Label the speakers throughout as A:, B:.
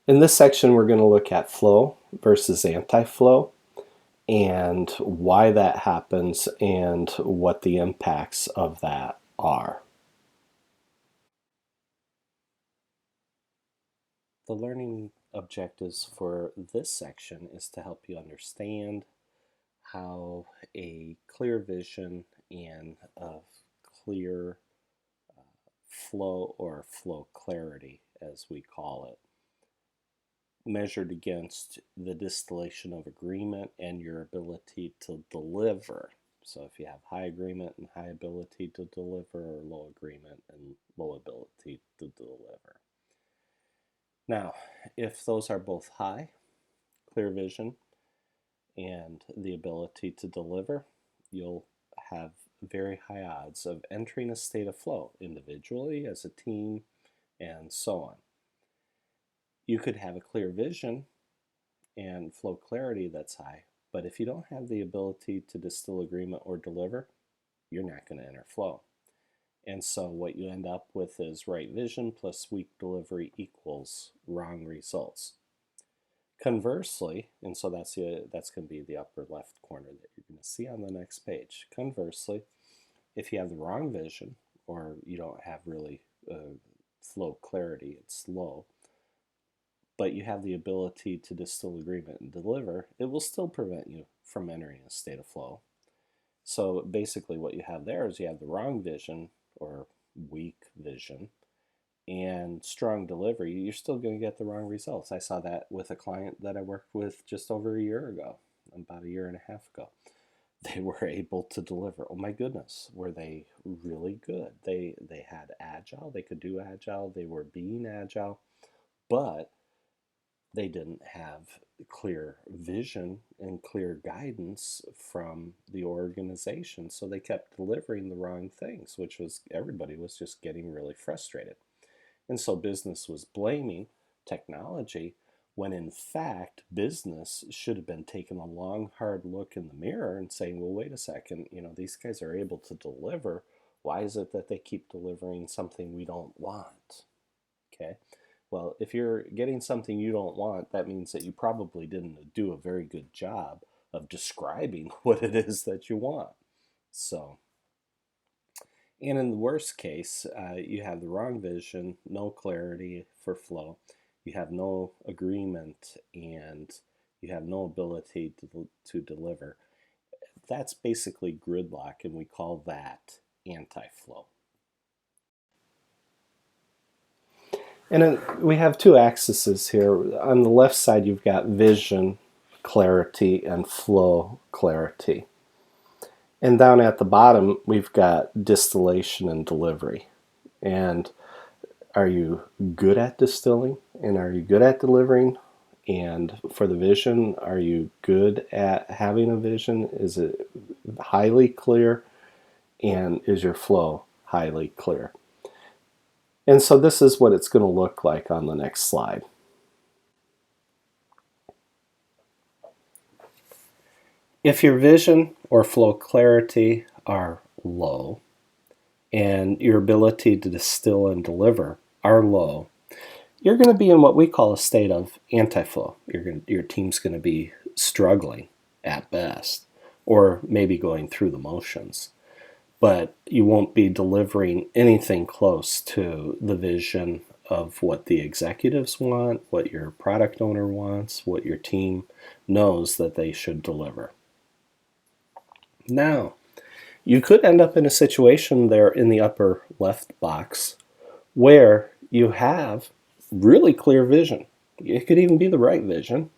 A: In this section, we're going to look at flow versus anti-flow and why that happens and what the impacts of that are. The learning objectives for this section is to help you understand how a clear vision and a clear flow, or flow clarity as we call it, measured against the distillation of agreement and your ability to deliver. So if you have high agreement and high ability to deliver, or low agreement and low ability to deliver. Now, if those are both high, clear vision and the ability to deliver, you'll have very high odds of entering a state of flow individually, as a team, and so on. You could have a clear vision and flow clarity that's high, but if you don't have the ability to distill agreement or deliver, you're not going to enter flow. And so what you end up with is right vision plus weak delivery equals wrong results. Conversely, and so that's going to be the upper left corner that you're going to see on the next page. Conversely, if you have the wrong vision, or you don't have really flow clarity, it's low, but you have the ability to distill agreement and deliver, it will still prevent you from entering a state of flow. So basically what you have there is you have the wrong vision, or weak vision, and strong delivery. You're still going to get the wrong results. I saw that with a client that I worked with just over a year ago, about a year and a half ago. They were able to deliver. Oh my goodness, were they really good. They had agile, they could do agile, they were being agile, but they didn't have clear vision and clear guidance from the organization. So they kept delivering the wrong things, which was, everybody was just getting really frustrated. And so business was blaming technology, when in fact business should have been taking a long, hard look in the mirror and saying, well, wait a second, these guys are able to deliver. Why is it that they keep delivering something we don't want? Okay. Well, if you're getting something you don't want, that means that you probably didn't do a very good job of describing what it is that you want. So, and in the worst case, you have the wrong vision, no clarity for flow, you have no agreement, and you have no ability to deliver. That's basically gridlock, and we call that anti-flow. And we have two axes here. On the left side, you've got vision clarity and flow clarity. And down at the bottom, we've got distillation and delivery. And are you good at distilling? And are you good at delivering? And for the vision, are you good at having a vision? Is it highly clear? And is your flow highly clear? And so this is what it's going to look like on the next slide. If your vision or flow clarity are low, and your ability to distill and deliver are low, you're going to be in what we call a state of anti-flow. Your team's going to be struggling at best, or maybe going through the motions. But you won't be delivering anything close to the vision of what the executives want, what your product owner wants, what your team knows that they should deliver. Now, you could end up in a situation there in the upper left box where you have really clear vision. It could even be the right vision,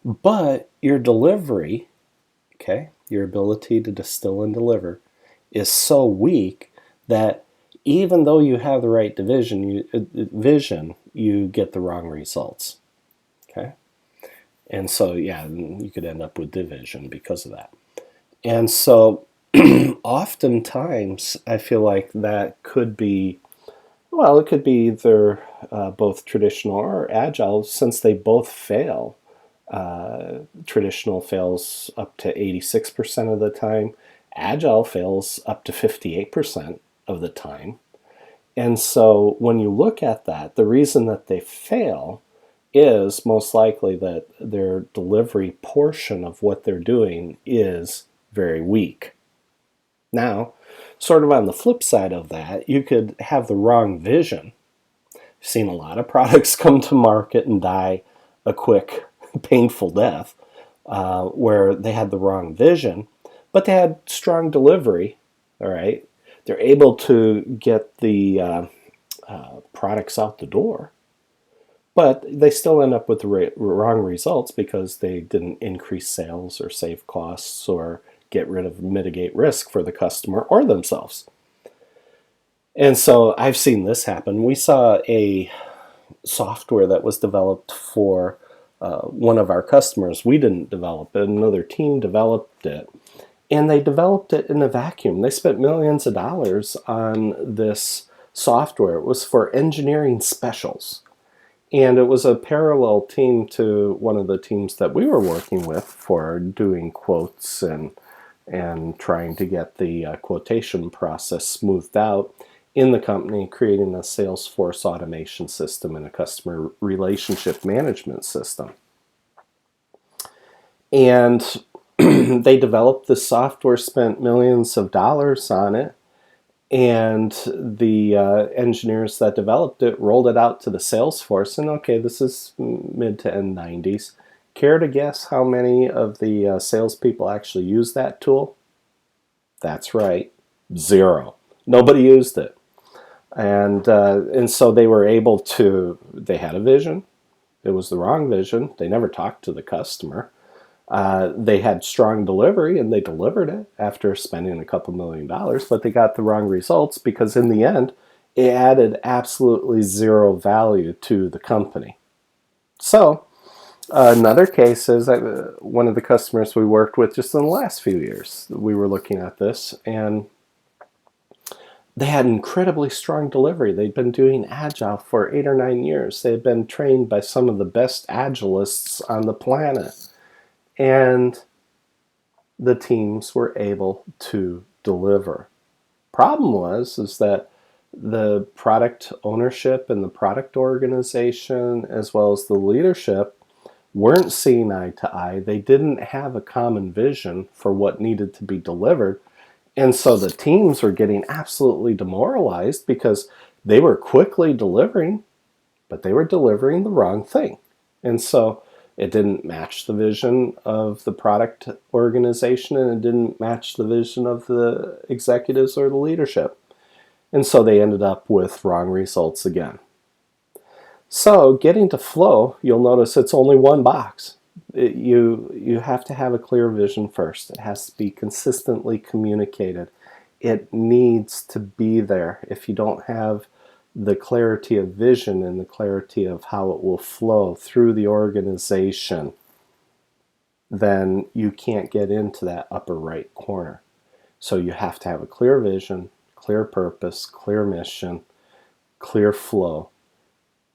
A: but your delivery, okay, your ability to distill and deliver, is so weak that even though you have the right vision, you get the wrong results. Okay, and so yeah, you could end up with division because of that. And so oftentimes I feel like that could be, well, it could be either both traditional or agile, since they both fail. Traditional fails up to 86% of the time. Agile fails up to 58% of the time. And so when you look at that, the reason that they fail is most likely that their delivery portion of what they're doing is very weak. Now, sort of on the flip side of that, you could have the wrong vision. I've seen a lot of products come to market and die a quick, painful death where they had the wrong vision, but they had strong delivery. All right, they're able to get the products out the door, but they still end up with the wrong results because they didn't increase sales or save costs or get rid of mitigate risk for the customer or themselves. And so I've seen this happen. We saw a software that was developed for one of our customers. We didn't develop it, another team developed it. And they developed it in a vacuum. They spent millions of dollars on this software. It was for engineering specials. And it was a parallel team to one of the teams that we were working with for doing quotes and trying to get the quotation process smoothed out in the company, creating a Salesforce automation system and a customer relationship management system. And they developed the software, spent millions of dollars on it, and the engineers that developed it rolled it out to the Salesforce. And okay, this is mid to end 90s. Care to guess how many of the salespeople actually use that tool? That's right, 0. Nobody used it. And so they were able to, they had a vision. It was the wrong vision. They never talked to the customer. They had strong delivery, and they delivered it after spending a couple $1,000,000, but they got the wrong results because in the end, it added absolutely 0 value to the company. So another case is one of the customers we worked with just in the last few years. We were looking at this, and they had incredibly strong delivery. They'd been doing Agile for 8 or 9 years. They had been trained by some of the best Agilists on the planet. And the teams were able to deliver. Problem is that the product ownership and the product organization, as well as the leadership, weren't seeing eye to eye. They didn't have a common vision for what needed to be delivered. And so the teams were getting absolutely demoralized because they were quickly delivering, but they were delivering the wrong thing. And so it didn't match the vision of the product organization, and it didn't match the vision of the executives or the leadership. And so they ended up with wrong results again. So getting to flow, you'll notice it's only one box. You have to have a clear vision first. It has to be consistently communicated. It needs to be there. If you don't have the clarity of vision and the clarity of how it will flow through the organization, then you can't get into that upper right corner. So you have to have a clear vision, clear purpose, clear mission, clear flow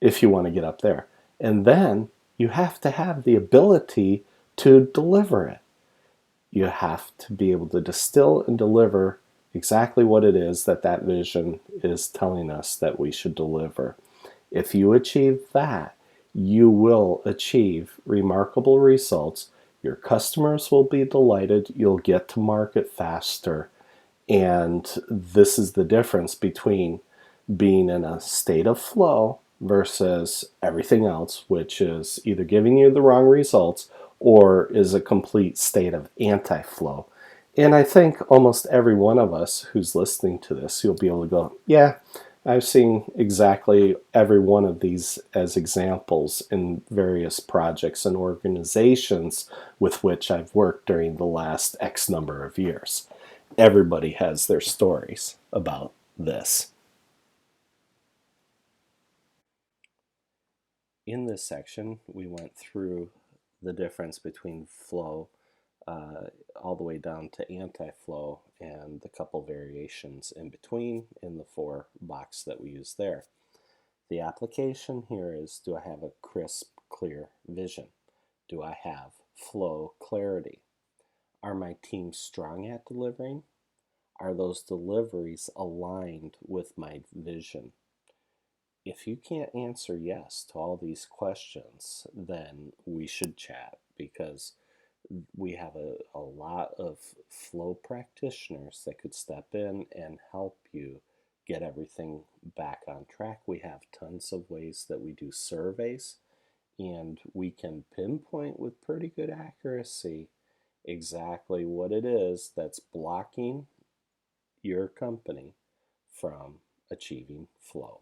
A: if you want to get up there. And then you have to have the ability to deliver it. You have to be able to distill and deliver exactly what it is that that vision is telling us that we should deliver. If you achieve that, you will achieve remarkable results. Your customers will be delighted. You'll get to market faster. And this is the difference between being in a state of flow versus everything else, which is either giving you the wrong results or is a complete state of anti-flow. And I think almost every one of us who's listening to this, you'll be able to go, yeah, I've seen exactly every one of these as examples in various projects and organizations with which I've worked during the last X number of years. Everybody has their stories about this. In this section, we went through the difference between flow all the way down to anti-flow and the couple variations in between in the 4 box that we use there. The application here is, do I have a crisp, clear vision? Do I have flow clarity? Are my teams strong at delivering? Are those deliveries aligned with my vision? If you can't answer yes to all these questions, then we should chat, because we have a lot of flow practitioners that could step in and help you get everything back on track. We have tons of ways that we do surveys, and we can pinpoint with pretty good accuracy exactly what it is that's blocking your company from achieving flow.